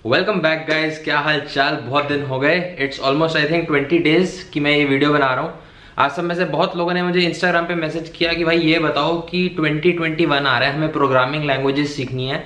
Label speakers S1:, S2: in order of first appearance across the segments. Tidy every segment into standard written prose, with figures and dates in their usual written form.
S1: Welcome back guys, क्या हाल चाल। बहुत दिन हो गए, it's almost I think 20 days कि मैं ये वीडियो बना रहा हूँ। आज सब में से बहुत लोगों ने मुझे इंस्टाग्राम पे मैसेज किया कि भाई ये बताओ कि 2021 आ रहा है, हमें प्रोग्रामिंग लैंग्वेजेस सीखनी है।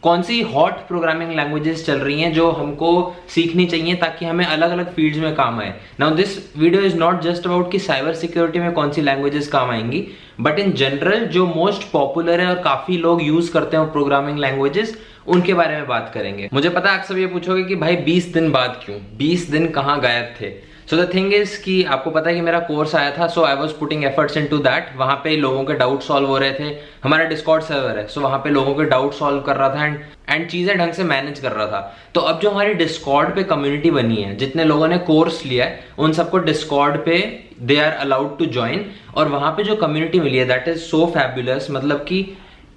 S1: कौन सी हॉट प्रोग्रामिंग लैंग्वेजेस चल रही हैं जो हमको सीखनी चाहिए ताकि हमें अलग अलग फील्ड्स में काम आए। Now this video is not just about कि साइबर सिक्योरिटी में कौन सी लैंग्वेजेस काम आएंगी, बट इन जनरल जो मोस्ट पॉपुलर है और काफी लोग यूज करते हैं प्रोग्रामिंग लैंग्वेजेस, उनके बारे में बात करेंगे। मुझे पता है आप सब ये पूछोगे कि भाई 20 दिन बाद क्यों, 20 दिन कहाँ गायब थे। सो द थिंग इज कि आपको पता है कि मेरा कोर्स आया था, so I was putting efforts into that. वहां पे लोगों के डाउट सॉल्व हो रहे थे। हमारा डिस्कॉर्ड सर्वर है, सो वहां पे लोगों के डाउट सॉल्व कर रहा था एंड चीजें ढंग से मैनेज कर रहा था। तो अब जो हमारी डिस्कॉर्ड पे कम्युनिटी बनी है, जितने लोगों ने कोर्स लिया है उन सबको डिस्कॉर्ड पे they are allowed to join, और वहां पे जो कम्युनिटी मिली है दैट इज सो फैबुलस। मतलब कि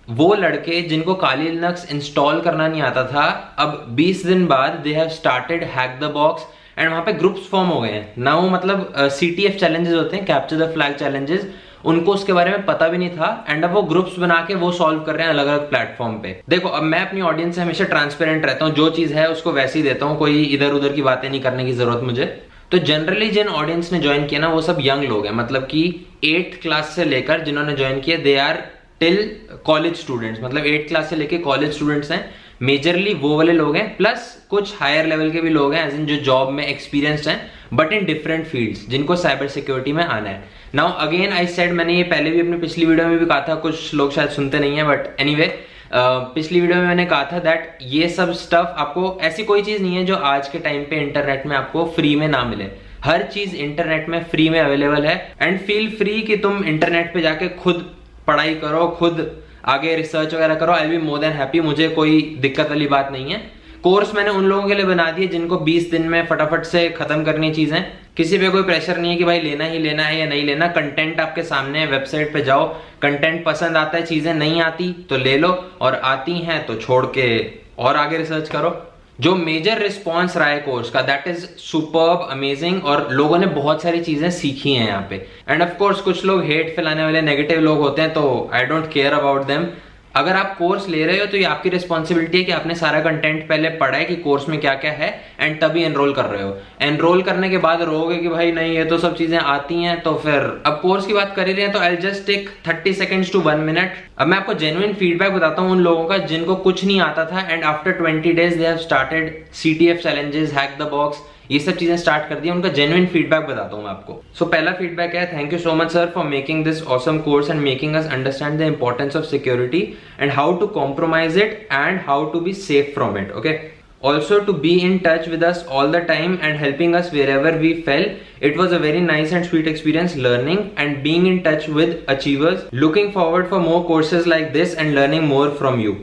S1: वो लड़के जिनको काली लिनक्स इंस्टॉल करना नहीं आता था, अब 20 दिन बाद they have started hack the box and वहां पे ग्रुप्स फॉर्म हो गए हैं ना। वो मतलब CTF चैलेंजेस होते हैं, कैप्चर द फ्लैग चैलेंजेस, उनको उसके बारे में पता भी नहीं था एंड अब वो ग्रुप्स बना के वो सॉल्व कर रहे हैं अलग अलग प्लेटफॉर्म पे। देखो, अब मैं अपनी ऑडियंस से हमेशा ट्रांसपेरेंट रहता हूँ, जो चीज है उसको वैसे ही देता हूँ, कोई इधर उधर की बातें नहीं करने की जरूरत मुझे। तो जनरली जिन ऑडियंस ने ज्वाइन किया ना वो सब यंग लोग हैं, मतलब कि 8th क्लास से लेकर जिन्होंने ज्वाइन किया they are till college students, मतलब 8th क्लास से लेके कॉलेज स्टूडेंट्स हैं। मेजरली वो वाले लोग हैं, प्लस कुछ हायर लेवल के भी लोग हैं, एज इन जो जॉब में एक्सपीरियंस्ड हैं बट इन डिफरेंट फील्ड्स, जिनको साइबर सिक्योरिटी में आना है। नाउ अगेन आई सेड, मैंने ये पहले भी अपनी पिछली वीडियो में भी कहा था, कुछ लोग शायद सुनते नहीं है बट एनीवे, पिछली वीडियो में मैंने कहा था दैट ये सब स्टफ आपको, ऐसी कोई चीज नहीं है जो आज के टाइम पे इंटरनेट में आपको फ्री में ना मिले। हर चीज इंटरनेट में फ्री में अवेलेबल है एंड फील फ्री कि तुम इंटरनेट पे जाके खुद पढ़ाई करो, खुद आगे रिसर्च वगैरह करो। आई बी मोर देन हैप्पी, मुझे कोई दिक्कत वाली बात नहीं है। कोर्स मैंने उन लोगों के लिए बना दिए जिनको 20 दिन में फटाफट से खत्म करनी चीजें। किसी पे कोई प्रेशर नहीं है कि भाई लेना ही लेना है या नहीं लेना। कंटेंट आपके सामने है, वेबसाइट पे जाओ, कंटेंट पसंद आता है, चीजें नहीं आती तो ले लो, और आती हैं तो छोड़ के और आगे रिसर्च करो। जो मेजर रिस्पॉन्स रहा है कोर्स का, दैट इज सुपर्ब, अमेजिंग, और लोगों ने बहुत सारी चीजें सीखी हैं यहाँ पे। एंड ऑफ कोर्स कुछ लोग हेट फैलाने वाले नेगेटिव लोग होते हैं, तो I don't care about them. अगर आप कोर्स ले रहे हो तो ये आपकी रिस्पॉन्सिबिलिटी है कि आपने सारा कंटेंट पहले पढ़ा है कि कोर्स में क्या क्या है, एंड तभी एनरोल कर रहे हो। एनरोल करने के बाद रहोगे कि भाई नहीं ये तो सब चीजें आती हैं, तो फिर अब कोर्स की बात कर ही रहे हैं तो I just take 30 seconds to 1 minute. अब मैं आपको जेन्युइन फीडबैक बताता हूँ उन लोगों का जिनको कुछ नहीं आता था and after 20 days they have started CTF challenges, hack the box, ये सब चीजें स्टार्ट कर दी। उनका जेन्युइन फीडबैक बताता हूं मैं आपको। सो पहला फीडबैक है, thank you so much sir for making this awesome course and making us understand the importance of security and how to compromise it and how to be safe from it. Okay, also to be in touch with us all the time and helping us wherever we fell. It was a very nice and sweet experience learning and being in touch with achievers. Looking forward for more courses like this and learning more from you.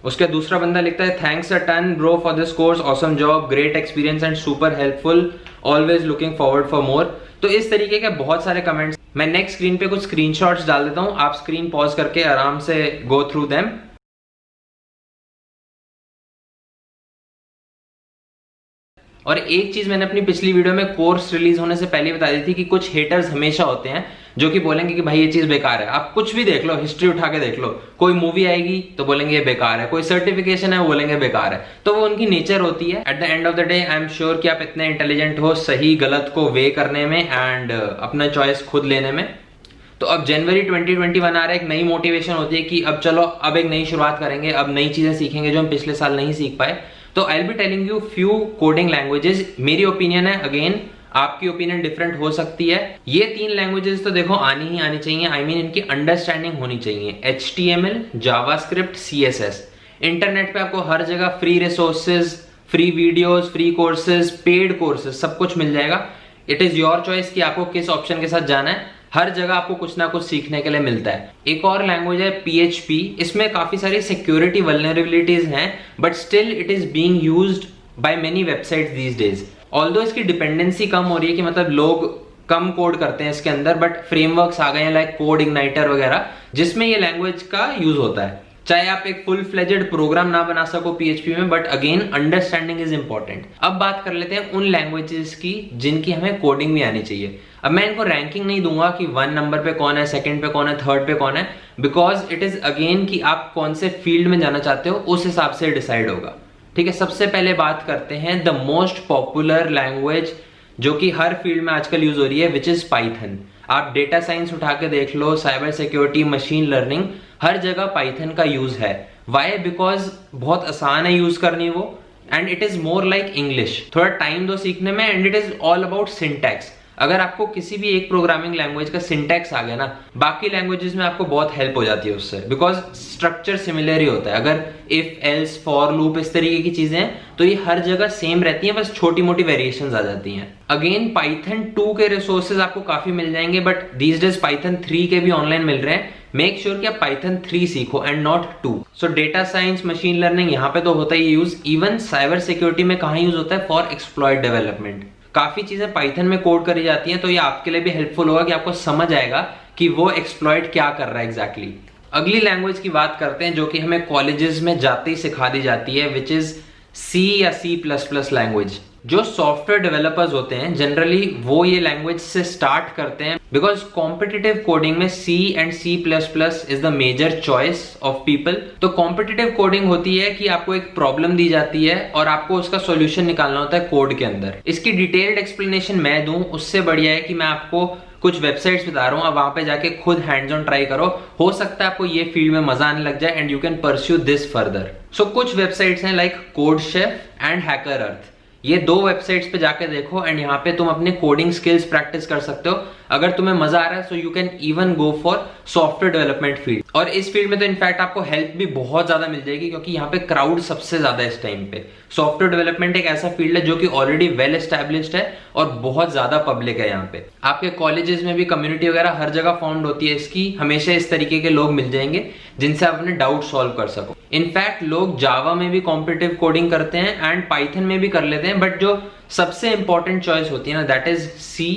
S1: उसके दूसरा बंदा लिखता है, thanks a ton bro for this course, awesome job, great experience and super helpful, always looking forward for more. तो इस तरीके के बहुत सारे कमेंट्स। मैं नेक्स्ट स्क्रीन पे कुछ स्क्रीनशॉट्स डाल देता हूँ, आप स्क्रीन पॉज करके आराम से गो थ्रू देम। और एक चीज मैंने अपनी पिछली वीडियो में कोर्स रिलीज होने से पहले बता दी थी कि कुछ हेटर्स हमेशा होते हैं जो कि बोलेंगे कि भाई ये चीज बेकार है। आप कुछ भी देख लो, हिस्ट्री उठा के देख लो, कोई मूवी आएगी तो बोलेंगे ये बेकार है, कोई सर्टिफिकेशन है वो बोलेंगे बेकार है। तो वो उनकी नेचर होती है। At the end of the day I am sure कि आप इतने इंटेलिजेंट हो सही गलत को वे करने में एंड अपना चॉइस खुद लेने में। तो अब जनवरी 2021 आ रहा है, एक नई मोटिवेशन होती है कि अब चलो अब एक नई शुरुआत करेंगे, अब नई चीजें सीखेंगे जो हम पिछले साल नहीं सीख पाए। तो I will be telling you few coding languages. मेरी ओपिनियन है, अगेन आपकी ओपिनियन डिफरेंट हो सकती है। ये 3 लैंग्वेजेस तो देखो आनी ही आनी चाहिए, आई मीन इनकी अंडरस्टैंडिंग होनी चाहिए। HTML, JavaScript, CSS। इंटरनेट पे आपको हर जगह free resources, free videos, free courses, paid courses, सब कुछ मिल जाएगा। इट इज योर चॉइस कि आपको किस ऑप्शन के साथ जाना है। हर जगह आपको कुछ ना कुछ सीखने के लिए मिलता है। एक और लैंग्वेज है PHP। इसमें काफी सारी सिक्योरिटी वल्नरेबिलिटीज हैं but still it is being used by many websites these days. Although इसकी डिपेंडेंसी कम हो रही है कि मतलब लोग कम कोड करते हैं इसके अंदर, बट फ्रेमवर्क्स आ गए हैं लाइक कोड इग्नाइटर वगैरह जिसमें ये लैंग्वेज का यूज होता है। चाहे आप एक फुल फ्लेजेड प्रोग्राम ना बना सको PHP में, but again understanding is important. अब बात कर लेते हैं उन लैंग्वेजेस की जिनकी हमें कोडिंग भी आनी चाहिए। अब मैं इनको रैंकिंग नहीं दूंगा कि 1 नंबर पे कौन है, 2nd पे कौन है, 3rd पे कौन है, बिकॉज इट इज अगेन कि आप कौन से फील्ड में जाना चाहते हो उस हिसाब से डिसाइड होगा। ठीक है, सबसे पहले बात करते हैं द मोस्ट पॉपुलर लैंग्वेज जो कि हर फील्ड में आजकल यूज हो रही है, विच इज पाइथन। आप डेटा साइंस उठा के देख लो, साइबर सिक्योरिटी, मशीन लर्निंग, हर जगह पाइथन का यूज है। वाई? बिकॉज बहुत आसान है यूज करनी वो, and it is more like English. थोड़ा टाइम दो सीखने में, and it is all about syntax. अगर आपको किसी भी एक प्रोग्रामिंग लैंग्वेज का सिंटैक्स आ गया ना, बाकी लैंग्वेजेस में आपको बहुत हेल्प हो जाती है उससे, बिकॉज स्ट्रक्चर सिमिलर ही होता है। अगर इफ, एल्स, फॉर, लूप, इस तरीके की चीजें हैं तो ये हर जगह सेम रहती हैं, बस छोटी मोटी वेरिएशंस आ जाती हैं। अगेन पाइथन 2 के रिसोर्सेज आपको काफी मिल जाएंगे, बट दीज डेज पाइथन 3 के भी ऑनलाइन मिल रहे हैं। मेक श्योर कि आप पाइथन 3 सीखो and not 2। So data science, machine learning यहाँ पे तो होता ही यूज। इवन साइबर सिक्योरिटी में कहाँ यूज होता है? For exploit development. काफी चीजें पाइथन में कोड करी जाती हैं, तो ये आपके लिए भी हेल्पफुल होगा कि आपको समझ आएगा कि वो एक्सप्लॉइट क्या कर रहा है एग्जैक्टली। अगली लैंग्वेज की बात करते हैं जो कि हमें कॉलेजेस में जाते ही सिखा दी जाती है, विच इज सी या C++ लैंग्वेज। जो सॉफ्टवेयर डेवलपर्स होते हैं जनरली वो ये लैंग्वेज से स्टार्ट करते हैं, बिकॉज कॉम्पिटिटिव कोडिंग में C and C++ is the major choice of people. तो कॉम्पिटिटिव कोडिंग होती है कि आपको एक प्रॉब्लम दी जाती है और आपको उसका सॉल्यूशन निकालना होता है कोड के अंदर। इसकी डिटेल्ड एक्सप्लेनेशन मैं दूं उससे बढ़िया है कि मैं आपको कुछ वेबसाइट्स बता रहा हूं, आप वहां पे जाके खुद हैंड्स ऑन ट्राई करो। हो सकता है आपको ये फील्ड में मजा आने लग जाए and you can pursue this further. So कुछ वेबसाइट्स हैं लाइक कोडशेफ एंड हैकरअर्थ। ये 2 वेबसाइट्स पे जाके देखो एंड यहाँ पे तुम अपने कोडिंग स्किल्स प्रैक्टिस कर सकते हो। अगर तुम्हें मजा आ रहा है so you can even go for software development field. और इस फील्ड में तो इनफैक्ट आपको हेल्प भी बहुत ज्यादा मिल जाएगी, क्योंकि यहाँ पे क्राउड सबसे ज्यादा है इस टाइम पे। सॉफ्टवेयर डेवलपमेंट एक ऐसा फील्ड है जो कि ऑलरेडी वेल एस्टैब्लिश्ड है और बहुत ज्यादा पब्लिक है। यहाँ पे आपके कॉलेजेस में भी कम्युनिटी वगैरह हर जगह फॉर्म्ड होती है इसकी। हमेशा इस तरीके के लोग मिल जाएंगे जिनसे आप अपने डाउट सॉल्व कर सको। इनफैक्ट लोग जावा में भी कॉम्पिटिटिव कोडिंग करते हैं एंड पाइथन में भी कर लेते हैं, बट जो सबसे इंपॉर्टेंट चॉइस होती है ना, दैट इज C,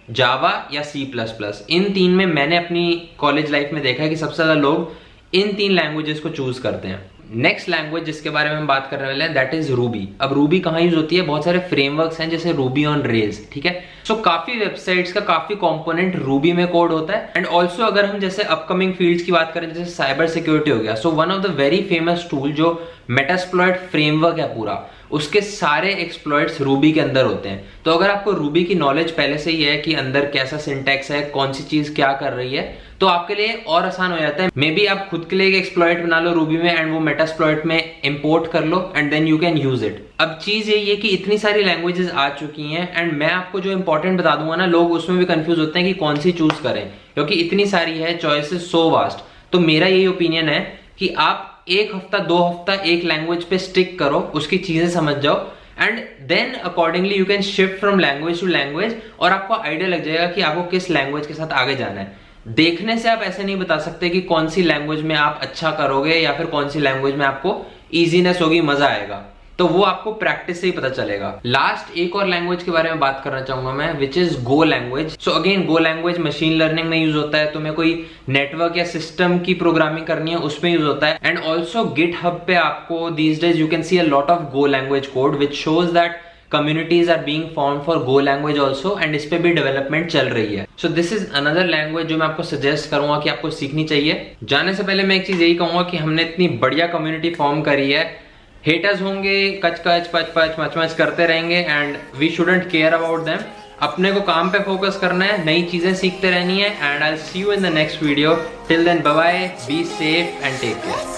S1: जावा या C++। इन 3 में मैंने अपनी कॉलेज लाइफ में देखा है कि सबसे ज्यादा लोग इन 3 लैंग्वेजेस को चूज करते हैं। नेक्स्ट लैंग्वेज जिसके बारे में हम बात करने वाले हैं दैट इज रूबी। अब रूबी कहाँ यूज होती है? बहुत सारे फ्रेमवर्क्स हैं जैसे रूबी ऑन रेल्स, ठीक है। सो काफी वेबसाइट्स का काफी कंपोनेंट रूबी में कोड होता है। एंड ऑल्सो अगर हम जैसे अपकमिंग फील्ड्स की बात करें जैसे साइबर सिक्योरिटी हो गया, so one of the very famous tool जो मेटास्प्लॉइट फ्रेमवर्क है पूरा, उसके सारे एक्सप्लॉइट्स रूबी के अंदर होते हैं। तो अगर आपको रूबी की नॉलेज पहले से ही है कि अंदर कैसा सिंटैक्स है, कौन सी चीज क्या कर रही है, तो आपके लिए और आसान हो जाता है। मे बी आप खुद के लिए एक एक्सप्लॉइट बना लो रूबी में एंड वो मेटास्प्लॉइट में इंपोर्ट कर लो and then you can use it. अब चीज यही है कि इतनी सारी लैंग्वेजेस आ चुकी हैं एंड मैं आपको जो इंपॉर्टेंट बता दूंगा ना, लोग उसमें भी कंफ्यूज होते हैं कि कौन सी चूज करें, क्योंकि इतनी सारी है, चॉइसेस सो वास्ट। तो मेरा यही ओपिनियन है कि आप 1 हफ्ता 2 हफ्ता एक लैंग्वेज पे स्टिक करो, उसकी चीजें समझ जाओ and then accordingly you can shift from language to language, और आपको आइडिया लग जाएगा कि आपको किस लैंग्वेज के साथ आगे जाना है। देखने से आप ऐसे नहीं बता सकते कि कौन सी लैंग्वेज में आप अच्छा करोगे या फिर कौन सी लैंग्वेज में आपको इजीनेस होगी, मजा आएगा, तो वो आपको प्रैक्टिस से ही पता चलेगा। लास्ट एक और लैंग्वेज के बारे में बात करना चाहूंगा मैं, which is go language. So again go language machine learning में यूज होता है। तुम्हें कोई नेटवर्क या सिस्टम की प्रोग्रामिंग करनी है उसमें यूज होता है। एंड ऑल्सो गिटहब पे आपको these days you can see a lot of go language code which shows that communities are being formed for Go language also, and इस पे भी डेवलपमेंट चल रही है। So this is another language जो मैं आपको सजेस्ट करूंगा कि आपको सीखनी चाहिए। जाने से पहले मैं एक चीज यही कहूंगा कि हमने इतनी बढ़िया कम्युनिटी फॉर्म करी है, हेटर्स होंगे, कच कच पच पच मच मच करते रहेंगे and we shouldn't care about them. अपने को काम पे फोकस करना है, नई चीजें सीखते रहनी है and I will see you in the next video. Till then bye bye, be safe and take care.